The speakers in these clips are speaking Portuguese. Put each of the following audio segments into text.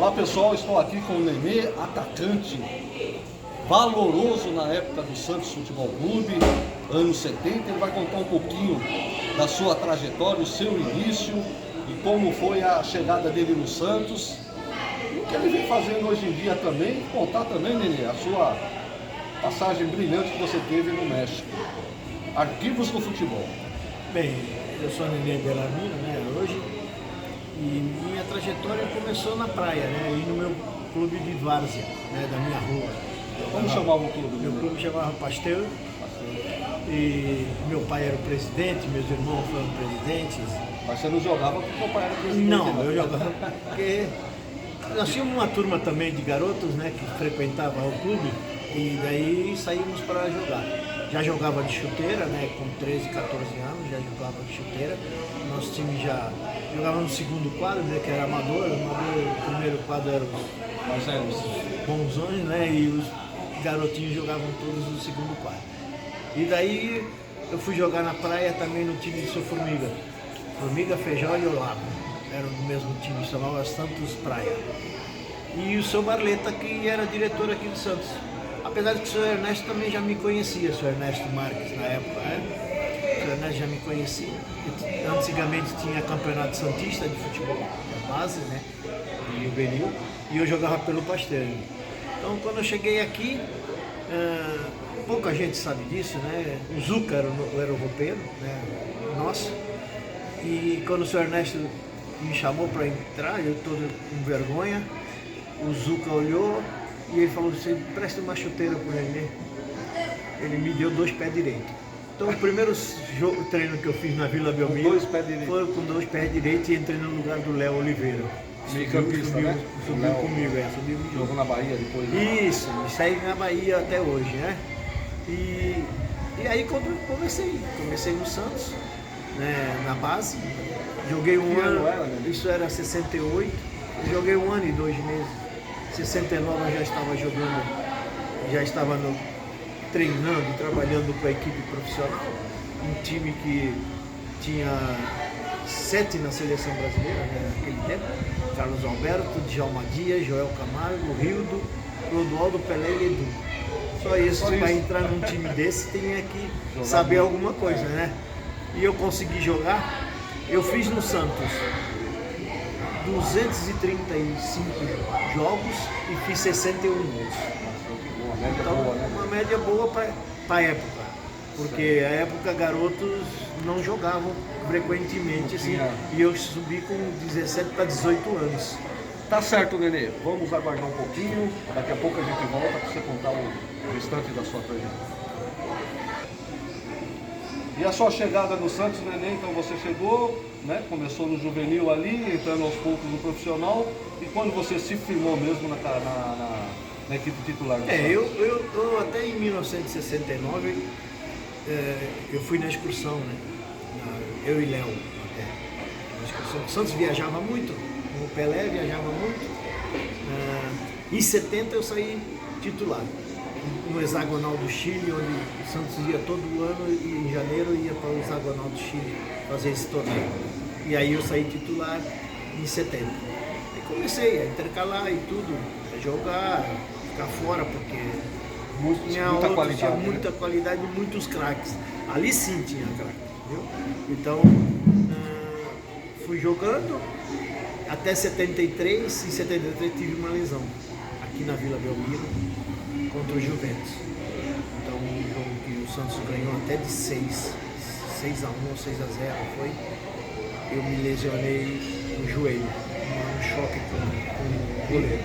Olá pessoal, estou aqui com o Nenê, atacante valoroso na época do Santos Futebol Clube, anos 70. Ele vai contar um pouquinho da sua trajetória, o seu início e como foi a chegada dele no Santos. E o que ele vem fazendo hoje em dia também, contar também, Nenê, a sua passagem brilhante que você teve no México. Arquivos do futebol. Bem, eu sou Nenê Bellarmino, né, hoje, e minha trajetória começou na praia, né, e no meu clube de várzea, né, da minha rua. Como chamava o clube? Meu clube chamava Pasteur, e meu pai era o presidente, meus irmãos foram presidentes. Mas você não jogava porque o pai era presidente? Não, eu jogava porque nós tínhamos uma turma também de garotos, né, que frequentava o clube, e daí saímos para jogar. Já jogava de chuteira, né, com 13, 14 anos, já jogava de chuteira. Nosso time já jogava no segundo quadro, né, que era amador. O primeiro quadro era os bonzões, né, e os garotinhos jogavam todos no segundo quadro. E daí eu fui jogar na praia também no time de Sou Formiga. Formiga, Feijão e Olavo. Era do mesmo time, chamava Santos Praia. E o seu Barleta, que era diretor aqui do Santos. Apesar de que o senhor Ernesto também já me conhecia, o senhor Ernesto Marques, na época, né? O senhor Ernesto já me conhecia. Antigamente tinha campeonato santista de futebol, na base, né? E juvenil, e eu jogava pelo Pasteur. Então, quando eu cheguei aqui, pouca gente sabe disso, né? O Zuca era o roupeiro, né? Nosso. E quando o senhor Ernesto me chamou para entrar, eu todo com vergonha, o Zuca olhou e ele falou assim: presta uma chuteira pro Nenê. Ele me deu 2 pés direitos. Então o primeiro treino que eu fiz na Vila Belmiro foi com 2 pés direitos e entrei no lugar do Léo Oliveira. Meio-campista, né? Subiu comigo, subiu. Jogou na Bahia depois, né? Isso, e saí na Bahia até hoje, né? E aí quando eu comecei no Santos, né, na base, joguei um ano, isso era 68, joguei 1 ano e 2 meses. 69 eu já estava jogando, já estava treinando, trabalhando com a equipe profissional, um time que tinha 7 na seleção brasileira, né, naquele tempo: Carlos Alberto, Djalma Dias, Joel Camargo, Rildo, Clodoaldo, Pelé e Edu. Só isso, para entrar num time desse tinha que saber alguma coisa, né? E eu consegui jogar. Eu fiz no Santos 235 jogos e fiz 61 gols. Então, uma média boa para a época, porque a época garotos não jogavam frequentemente assim, e eu subi com 17 para 18 anos. Tá certo, Nenê. Vamos aguardar um pouquinho. Daqui a pouco a gente volta para você contar o restante da sua trajetória. E a sua chegada no Santos, Nenê, então você chegou, né? Começou no juvenil ali, entrando aos poucos no profissional. E quando você se firmou mesmo na equipe titular do Santos? Eu até em 1969 eu fui na excursão, né? Eu e Léo até. Na excursão. O Santos viajava muito, o Pelé viajava muito. Em 70 eu saí titular no Hexagonal do Chile, onde o Santos ia todo ano e em janeiro ia para o Hexagonal do Chile fazer esse torneio. E aí eu saí titular em 70. E comecei a intercalar e tudo, a jogar, ficar fora, porque tinha muita qualidade e muitos craques. Ali sim tinha craque, entendeu? Então fui jogando até 73, em 73 tive uma lesão aqui na Vila Belmiro contra o Juventus. Então um jogo que o Santos ganhou até de 6-1 ou 6-0 foi. Eu me lesionei no joelho, um choque com o goleiro.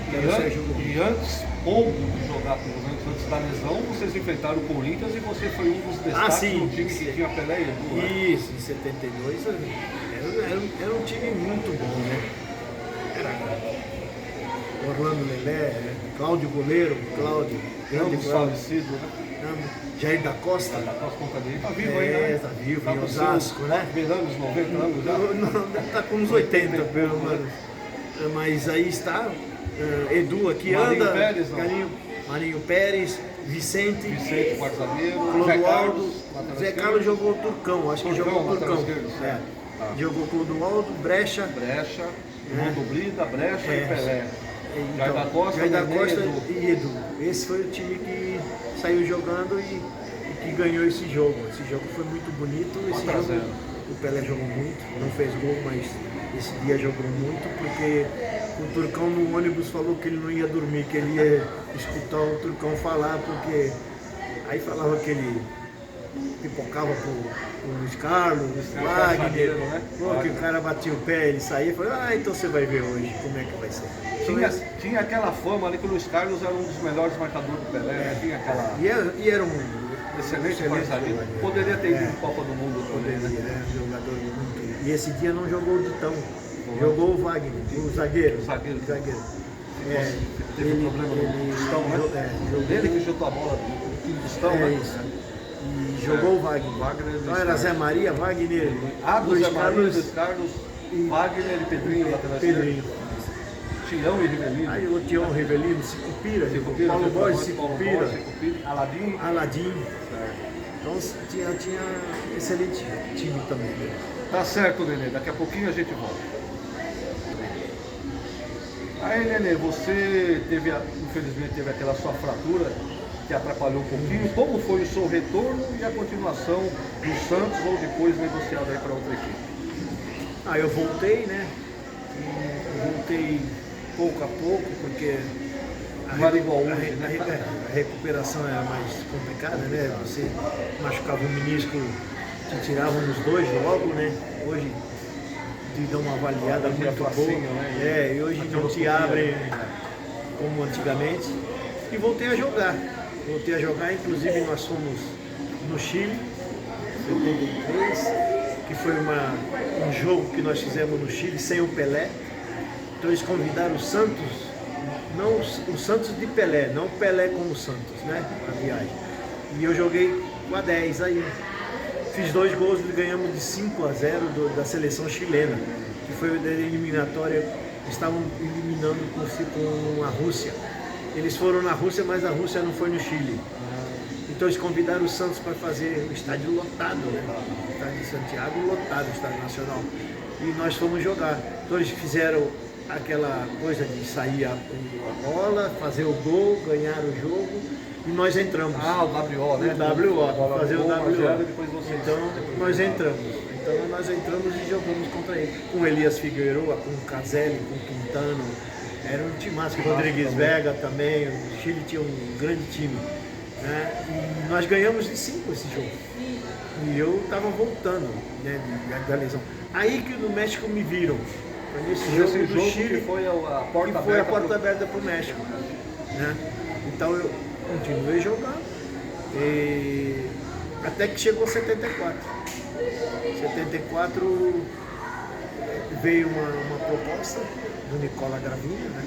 E antes, ou de jogar com o Juventus, antes da lesão, vocês enfrentaram o Corinthians e você foi um dos destaques do time que tinha Pelé e Edu, né? Isso, em 72 era um time muito bom, né? Era Orlando Lelé, Cláudio Goleiro, grande falecido, né? Jair da Costa. Da Costa Contadeiro, tá vivo ainda, né? Tá vivo, em Osasco, né? Anos 90 anos já? Não, tá com uns 80 pelo menos. Mas aí está, Edu aqui Marinho anda, Pérez, Marinho Pérez, Vicente, quarto zagueiro, Clodoaldo, Zé Carlos jogou Turcão, acho que jogou Turcão. Jogou Clodoaldo, Brecha, João do Brida, Brecha e Pelé. Jair da Costa, Jair da Nenê, Costa Edu. e Edu. Esse foi o time que saiu jogando e que ganhou esse jogo. Esse jogo foi muito bonito. Esse jogo, o Pelé jogou muito, não fez gol, mas esse dia jogou muito, porque o Turcão no ônibus falou que ele não ia dormir, que ele ia escutar o Turcão falar, porque aí falava que ele pipocava pro Luiz Carlos, Wagner, né? que o cara batia o pé, ele saía e falava, então você vai ver hoje como é que vai ser. Tinha aquela fama ali que o Luiz Carlos era um dos melhores marcadores do Pelé, né? Tinha aquela E era um excelente passarinho. Poderia ter ido em Copa do Mundo também, né? Jogador muito. E esse dia não jogou o Ditão, jogou o Wagner, o zagueiro. Teve um problema no Tostão, né? Ele que chutou a bola do Tostão, né? Isso. E jogou o Wagner. Então era Zé Maria, Wagner, Luiz Carlos, Wagner e Pedrinho lateral esquerdo. Tião e Rivelino. Aí o Tião, Rivelino, Sicupira, Paulo Borges, Sicupira, Aladim. Então tinha excelente time também. Né? Tá certo, Nenê. Daqui a pouquinho a gente volta. Aí, Nenê, você infelizmente teve aquela sua fratura que atrapalhou um pouquinho. Como foi o seu retorno e a continuação do Santos ou depois negociado aí para outra equipe? Eu voltei, né? Voltei pouco a pouco, porque a recuperação era mais complicada, né? Você machucava o menisco, te tiravam os dois logo, né? Hoje te dão uma avaliada muito boa, né? E hoje não te abrem como antigamente. E voltei a jogar. Inclusive nós fomos no Chile, em 83, que foi um jogo que nós fizemos no Chile sem o Pelé. Então eles convidaram o Santos, não o Santos de Pelé, não o Pelé como o Santos, né? A viagem. E eu joguei com a 10 aí. Fiz 2 gols e ganhamos de 5-0 da seleção chilena, que foi da eliminatória, estavam eliminando com a Rússia. Eles foram na Rússia, mas a Rússia não foi no Chile. Então eles convidaram o Santos para fazer o estádio lotado, né? O estádio de Santiago lotado, o estádio nacional. E nós fomos jogar. Então eles fizeram aquela coisa de sair a bola, fazer o gol, ganhar o jogo, e nós entramos. O WO, né? O WO, fazer o WO. Depois vocês... Então nós entramos e jogamos contra ele. Com Elias Figueiredo, com Caselli, com Quintano. Era um timaço, Rodrigues Vega também. O Chile tinha um grande time. Né? E nós ganhamos de 5 esse jogo. E eu estava voltando, né, da lesão. Aí que no México me viram. Foi nesse jogo do Chile que foi a porta aberta para o México. Né? Então eu continuei jogando. Até que chegou 74. 74 veio uma proposta do Nicola Gravinha, né?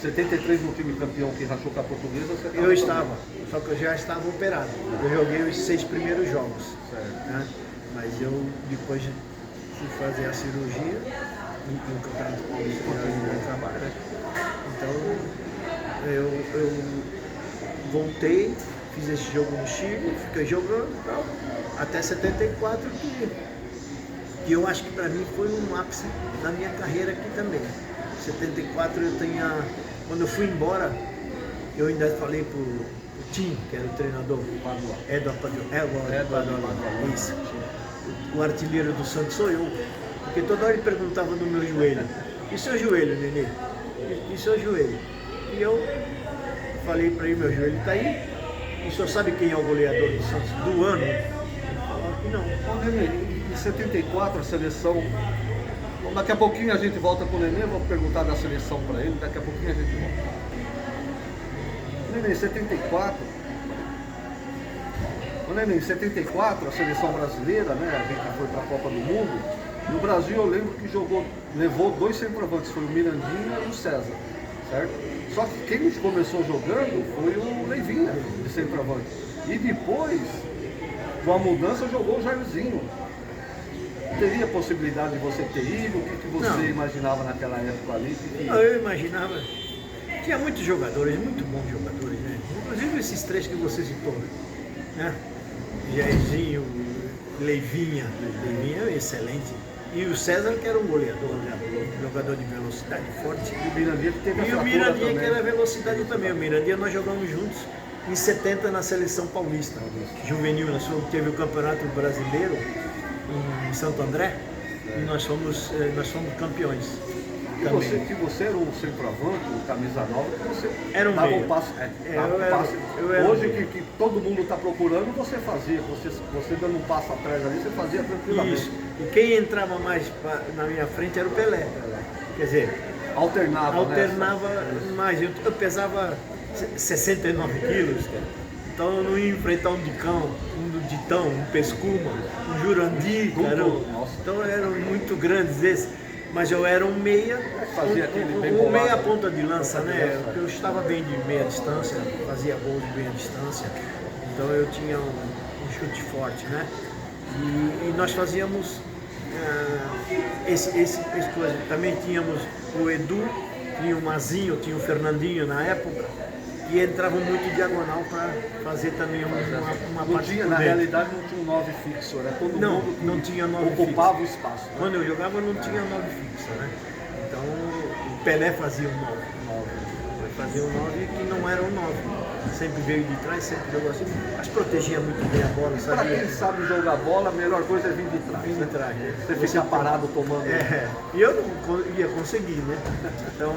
73 no time campeão que rachou com a Portuguesa, você eu estava, só que eu já estava operado. Eu joguei os 6 primeiros jogos. Né? Mas eu depois fui fazer a cirurgia e o Campeonato Paulista já trabalho, né? Então eu voltei, fiz esse jogo no Chile, fiquei jogando e tal, até 74 que eu acho que para mim foi um ápice da minha carreira aqui também. 74 quando eu fui embora, eu ainda falei pro Tim, que era o treinador, Eduardo Padua, isso. O artilheiro do Santos sou eu, porque toda hora ele perguntava do meu joelho. E seu joelho, Nenê? E seu joelho? E eu falei para ele, meu joelho está aí. E o senhor sabe quem é o goleador do Santos do ano? Ele falou que não. Bom, Nenê, em 74 a seleção... Bom, daqui a pouquinho a gente volta com o Nenê, vou perguntar da seleção para ele, daqui a pouquinho a gente volta. Nenê, em 74... Nenê, em 74 a seleção brasileira, né, a gente foi para a Copa do Mundo. No Brasil eu lembro que levou 2 centroavantes, foi o Mirandinha e o César, certo? Só que quem começou jogando foi o Leivinha, de centroavante. E depois, com a mudança, jogou o Jairzinho. Teria possibilidade de você ter ido? O que você imaginava naquela época ali? Eu imaginava. Tinha muitos jogadores, muito bons jogadores, né? Inclusive esses 3 que você citou, né? Jairzinho, Leivinha é excelente. E o César, que era um goleador, né? Jogador de velocidade forte. E o Mirandinha que teve a E o fratura Mirandinha, também. que era velocidade também. O Mirandinha nós jogamos juntos em 70 na seleção paulista, juvenil. Nós teve o Campeonato Brasileiro em Santo André e nós fomos campeões. Que você era um centroavante, um camisa nova, que você Era um dava meio. um passe. Dava um passe. Hoje que todo mundo está procurando, você fazia. Você dando um passo atrás ali, você fazia tranquilamente. Isso. E quem entrava mais na minha frente era o Pelé. Quer dizer, alternava mais. Eu pesava 69 quilos, cara. Então eu não ia enfrentar um Dicão, um Ditão, um Pescuma, um Jurandir, cara. Então eram muito grandes esses. Mas eu era um meia, um meia ponta de lança, né? Eu estava bem de meia distância, fazia gol de meia distância. Então eu tinha um chute forte, né? E nós fazíamos esse coisa. Também tínhamos o Edu, tinha o Mazinho, tinha o Fernandinho na época, e entravam muito diagonal para fazer também uma partida. Na realidade não tinha um 9 fixo, era todo mundo não tinha 9 ocupava o espaço. Né? Quando eu jogava não tinha 9 fixo, né? Então o Pelé fazia um 9. Fazia um 9 que não era um 9. Sempre veio de trás, sempre jogou assim, mas protegia muito bem a bola, sabia? Para quem sabe jogar bola, a melhor coisa é vir de trás. Vir de trás, né? Você fica parado tomando. E eu não ia conseguir, né? Então,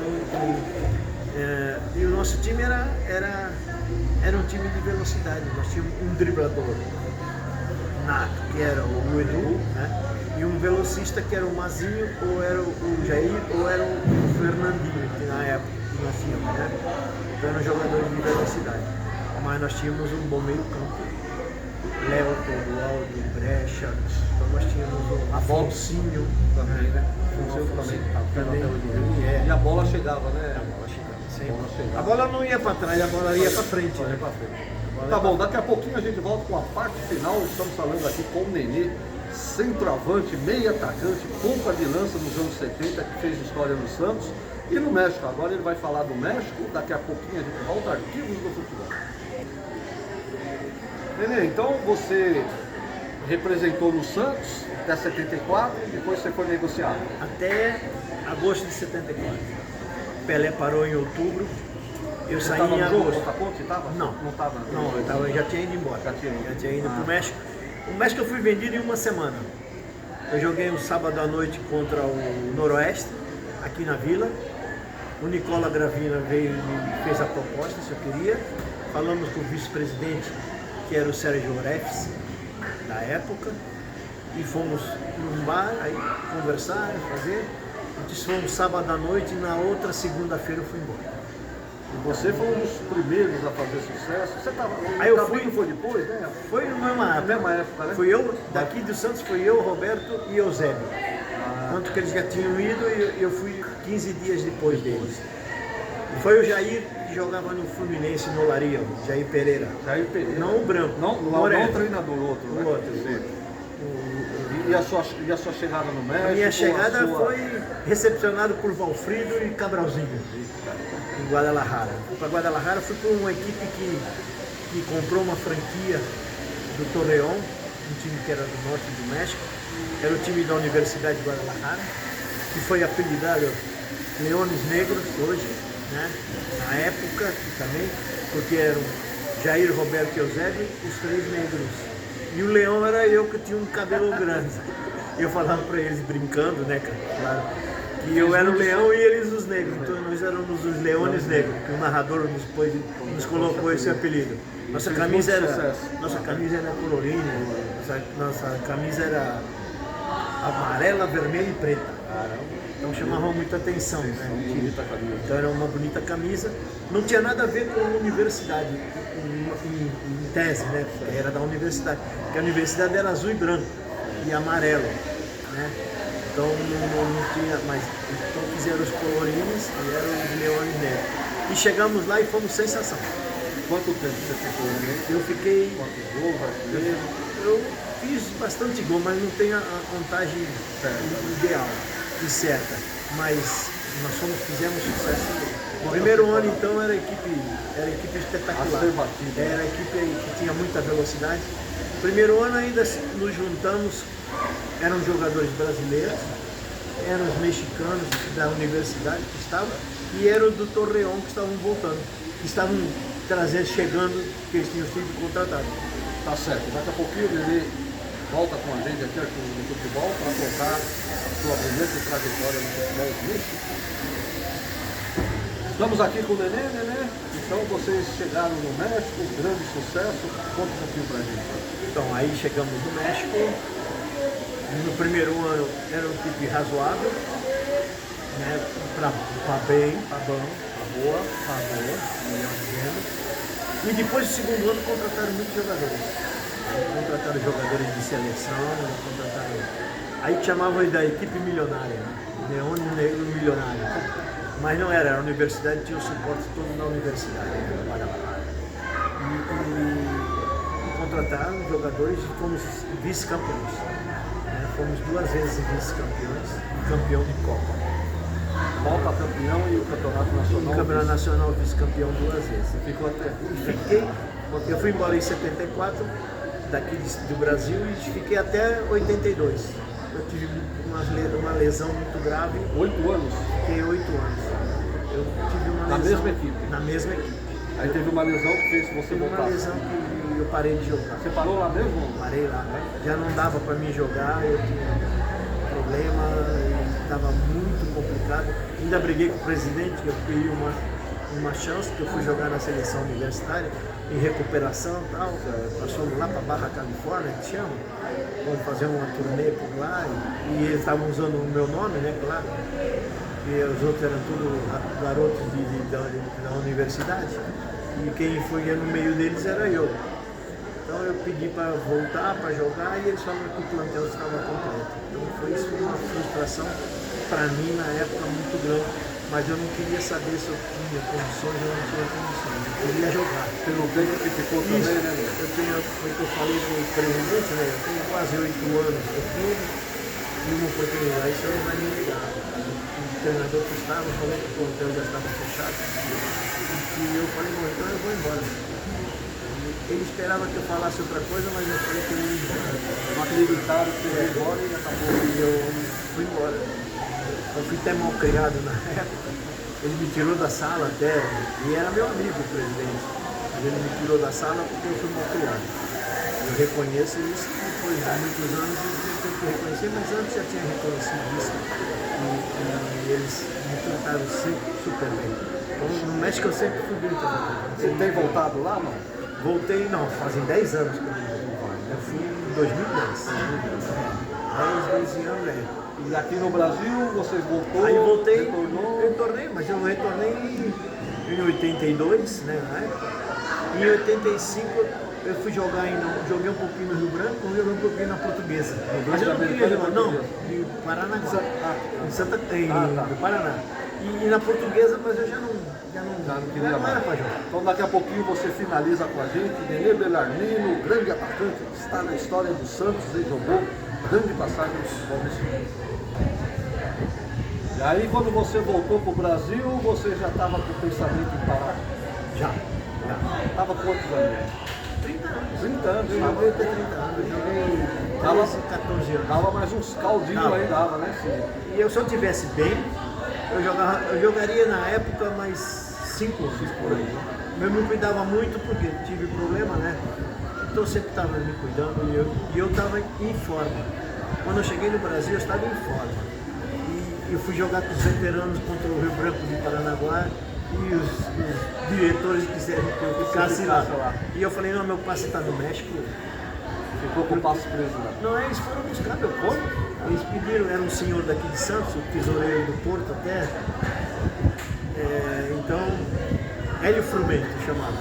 e o nosso time era um time de velocidade. Nós tínhamos um driblador nato, que era o Edu, né? E um velocista que era o Mazinho, ou era o Jair, ou era o Fernandinho, que na época nós tínhamos, né? Então eram jogadores de velocidade. Mas nós tínhamos um bom meio campo. Léo, Clodoaldo, Brecha, então nós tínhamos o Afonsinho também, né? Também. E a bola chegava, né? A bola chegava sempre. A bola não ia para trás, a bola ia para frente, né? Tá bom, daqui a pouquinho a gente volta com a parte final. Estamos falando aqui com o Nenê, centroavante, meio atacante, ponta de lança nos anos 70, que fez história no Santos e no México. Agora ele vai falar do México, daqui a pouquinho a gente volta, arquivos do futebol. Nenê, então você representou no Santos até 74, depois você foi negociado. Até agosto de 74. Pelé parou em outubro. Eu Você saí estava em no jogo? agosto. Você estava? Não. Não estava? Não, eu já tinha ido embora. Já tinha ido para o México. O México eu fui vendido em uma semana. Eu joguei um sábado à noite contra o Noroeste, aqui na Vila. O Nicola Gravina veio e fez a proposta, se eu queria. Falamos com o vice-presidente, que era o Sérgio Orefs, da época. E fomos num bar, aí conversar, fazer. Isso foi um sábado à noite e na outra segunda-feira eu fui embora. E você foi um dos primeiros a fazer sucesso. Você tava, aí eu fui, foi depois, né? Foi na mesma época, né? Fui eu, daqui do Santos, fui eu, Roberto e Eusébio. Tanto que eles já tinham ido e eu fui 15 dias depois deles. E foi o Jair que jogava no Fluminense, no Olaria, o Jair Pereira. Jair Pereira. Não o branco. Não o treinador, o outro. O outro. E a sua chegada no México? A minha chegada foi recepcionado por Valfrido e Cabralzinho, em Guadalajara. Para Guadalajara fui por uma equipe que comprou uma franquia do Torreón, um time que era do norte do México. Era o time da Universidade de Guadalajara, que foi apelidado Leones Negros hoje, né? Na época também, porque eram Jair, Roberto e Eusébio, os três negros. E o leão era eu, que tinha um cabelo grande. Eu falava para eles brincando, né, cara? Claro, que eu era o leão e eles os negros. Então nós éramos os leones negros, que o narrador nos colocou esse apelido. Nossa camisa era colorinha, nossa camisa era amarela, vermelha e preta. Então chamava muita atenção, né? Então era uma bonita camisa. Não tinha nada a ver com a universidade, em tese, né? Porque era da universidade. Porque a universidade era azul e branco e amarelo, né? Então não tinha mais. Então fizeram os colorines e eram os leões negros. E chegamos lá e fomos sensação. Quanto tempo você ficou, né? Eu fiquei. Quantos gols, brasileiro? Eu fiz bastante gol, mas não tenho a contagem ideal e certa. Mas nós fizemos sucesso. O primeiro ano então era equipe espetacular. Era a equipe que tinha muita velocidade. No primeiro ano ainda nos juntamos eram jogadores brasileiros, eram os mexicanos da universidade que estavam, e era o do Torreón que estavam voltando, que estavam chegando, que eles tinham sido contratados. Tá certo. Daqui a pouquinho o Nenê volta com a gente aqui no futebol para contar a sua brilhante trajetória no futebol místico. Estamos aqui com o Nenê. Então vocês chegaram no México, grande sucesso. Conta um pouquinho pra gente. Então, aí chegamos no México. No primeiro ano era um time razoável, né? Para bem, para bom, para boa, melhor dizendo. E depois do segundo ano contrataram muitos jogadores. Contrataram jogadores de seleção, aí chamavam da equipe milionária, né? Leão Negro Milionário. Mas não era, a universidade tinha o suporte todo da universidade, né? E contrataram jogadores e fomos vice-campeões. Né? Fomos 2 vezes vice-campeões e campeão de Copa. Copa campeão e o campeonato nacional. O campeonato nacional vice-campeão 2 vezes. Ficou até. Eu fui embora em 74, daqui do Brasil, e fiquei até 82. Eu tive uma lesão muito grave. 8 anos? Fiquei 8 anos. Eu tive uma na lesão. Mesma equipe? Na mesma equipe. Aí teve uma lesão que fez você voltar? Teve uma lesão que eu parei de jogar. Você parou lá mesmo? Parei lá. Já não dava para mim jogar, eu tinha problema, estava muito complicado. Ainda briguei com o presidente, que eu pedi uma chance, que eu fui jogar na seleção universitária, em recuperação e tal. Nós fomos lá para Barra Califórnia, que chama. Vamos fazer uma turnê por lá, e eles estavam usando o meu nome, né, claro. E os outros eram tudo garotos da universidade. E quem foi no meio deles era eu. Então eu pedi para voltar, para jogar, e eles falaram que o plantel estava completo. Então foi isso, uma frustração para mim na época muito grande. Mas eu não queria saber se eu tinha condições ou não tinha condições. Eu queria jogar. Pelo tempo que ficou também, isso, né? Foi o que eu falei com o presidente, né? Eu tenho quase 8 anos no clube e uma oportunidade, isso não vai me ligar. O treinador que estava falou que o plantel já estava fechado. E eu falei, bom, então eu vou embora. Ele esperava que eu falasse outra coisa, mas eu falei que eu ia embora. Não acreditaram que eu ia embora e acabou. E eu fui embora. Eu fui até mal criado na época. Ele me tirou da sala até, e era meu amigo o presidente. Mas ele me tirou da sala porque eu fui mal criado. Eu reconheço isso, depois de muitos anos eu tenho que reconhecer, mas antes já tinha reconhecido isso. E eles me trataram sempre super bem. Então, no México eu sempre fui bem tratado. Você tem voltado lá, mano? Voltei, não, fazem 10 anos que eu não vou. Eu fui em 2010. 10, 12 anos, né? E aqui no Brasil, vocês voltou? Aí voltei, retornou? retornei, mas eu retornei em 82, né, na época. Em 85 eu fui jogar joguei um pouquinho no Rio Branco, joguei um pouquinho na Portuguesa. Mas eu não queria jogar, não, em Paranaguá, no Paraná. E na Portuguesa, mas eu já não queria não mais. era pra jogar. Então daqui a pouquinho você finaliza com a gente. Nenê Belarmino, grande atacante, está na história do Santos, ele jogou grande passagem no futebol mexicano. E aí quando você voltou para o Brasil, você já estava com o pensamento em parar? Já. Estava com quantos anos? 30 anos. 30 anos, Eu joguei até 30 anos, eu joguei 13, 14 anos. Dava mais uns caldinhos Dava. aí, dava, né? Sim. E eu, se eu estivesse bem, eu jogaria na época mais 5 anos por aí. Eu me cuidava muito porque tive problema, né? Então eu sempre estava me cuidando e eu estava em forma. Quando eu cheguei no Brasil, eu estava em forma. E eu fui jogar com os veteranos contra o Rio Branco de Paranaguá e os diretores quiseram que eu ficasse lá. E eu falei, não, meu passe está no México. Ficou com o passo preso lá. Não, eles foram buscar meu corpo. Eles pediram, era um senhor daqui de Santos, o tesoureiro do Porto até. Então, Hélio Frumento chamava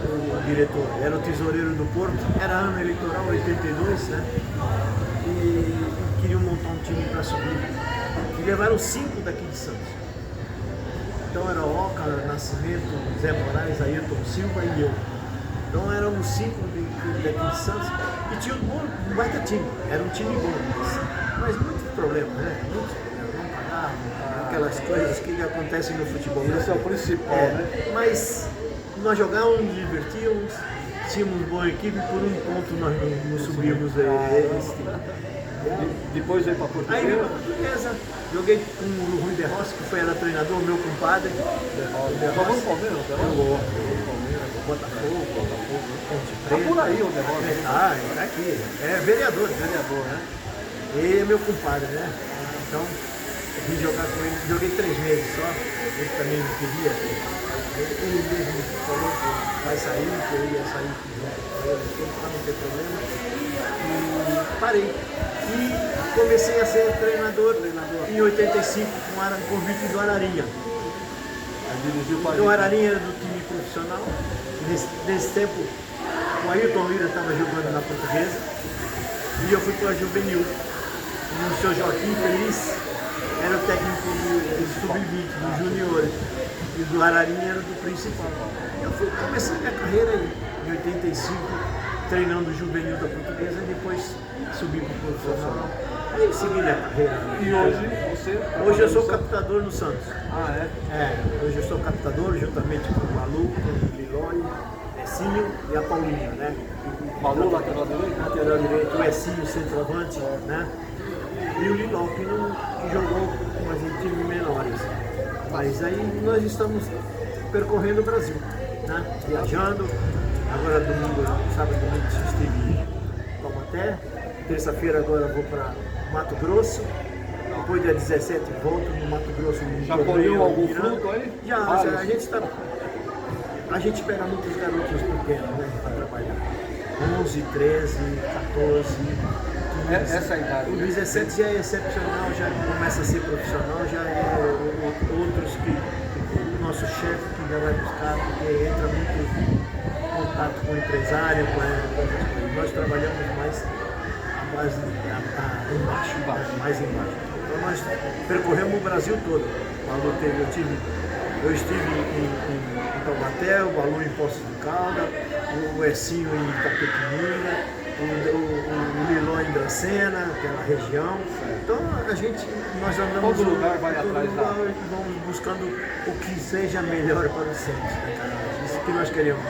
o diretor. Era o tesoureiro do Porto, era ano eleitoral, 82, né? E queriam montar um time para subir. E levaram 5 daqui de Santos. Então era Oca, Nascimento, Zé Moraes, Ayrton Silva e eu. Então éramos 5 daqui de Santos e tinha um baita time, era um time bom, mas muitos problemas, né? Muitos problemas, não pagavam, aquelas coisas que acontecem no futebol. Esse é o principal, né? Mas nós jogávamos, nos divertíamos, tínhamos boa equipe, por um ponto nós não subimos esse time. Depois veio para Aí vim Portuguesa. pra Portuguesa, joguei com o Rui De Rossi, que era treinador, meu compadre. Jogou no Palmeiras, o De Rossi? Jogou no Palmeiras, Botafogo, Ponte Tá Preta. por aí o De Rossi. Tá aqui. É vereador, Vereador, né? E é meu compadre, né? Então, eu vim jogar com ele, joguei 3 meses só, ele também não queria. Ele mesmo falou que vai sair, que eu ia sair junto com ele, para não ter problema. E parei. E comecei a ser treinador em 85 com convite do Ararinha. Dirigiu para O Ararinha era do time profissional. Nesse tempo, o Ailton Lira estava jogando na Portuguesa e eu fui para a Juvenil. E o seu Joaquim Feliz era o técnico do Sub-20, dos juniores. E o do Ararinha era do principal. Eu comecei minha carreira em 85, treinando o Juvenil da Portuguesa e depois subi para o profissional. Aí segui minha carreira. E hoje você... Hoje eu sou captador no Santos. Ah, é? Hoje eu sou captador juntamente com o Malu, com o Lilói, Essinho e a Paulinha, né? Malu, lateral direito? Lateral direito, o Essinho, centroavante, né? E o Liló, que jogou com as times menores. Mas aí nós estamos percorrendo o Brasil, né? Viajando. Agora domingo, sábado e domingo estive em Taubaté. Terça-feira agora vou para Mato Grosso. Depois dia 17 volto no Mato Grosso. Já colheu algum fruto aí? Já, a gente pega muitos garotos pequenos, né, para trabalhar. 11, 13, 14, 15. Essa é a idade. O 17 já é excepcional, já começa a ser profissional, já é outros que o nosso chefe que já vai buscar, porque entra muito em contato com o empresário, com essas coisas. Nós trabalhamos mais a base embaixo, mais embaixo. Então nós percorremos o Brasil todo. Eu estive em Taubaté, o Balu em Poços de Caldas, o Essinho em Itapetininga, o Liló em Dracena, aquela região. Então nós andamos todo lugar vai atrás lugar, vamos buscando o que seja melhor para o centro, né, cara? Isso que nós queremos.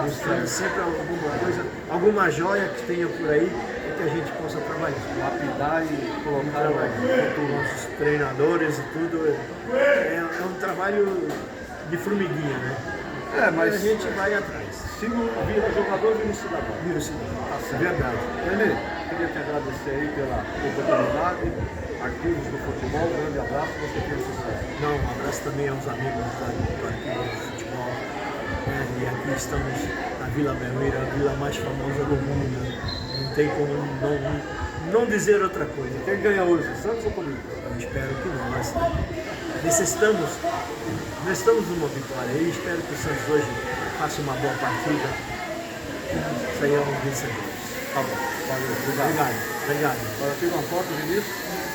Buscando sempre alguma coisa, alguma joia que tenha por aí e que a gente possa trabalhar. Lapidar e colocar os nossos treinadores e tudo. É um trabalho de formiguinha, né? mas a gente vai atrás. Se não vira jogador, vira cidadão. Vira cidadão. Tá certo. Verdade. Renê, queria te agradecer aí pela oportunidade. Arquivos do Futebol, um grande abraço, você tem sucesso. Não, um abraço também aos amigos do Arquivo do Futebol. E aqui estamos na Vila Belmiro, a vila mais famosa do mundo. Não tem como não dizer outra coisa. Quem ganha hoje, Santos ou Corinthians? Eu espero que não, mas necessitamos de uma vitória. Eu espero que o Santos hoje faça uma boa partida. Isso aí é um vencedor. Tá bom, valeu, obrigado. Obrigado. Agora tira uma foto, Vinícius.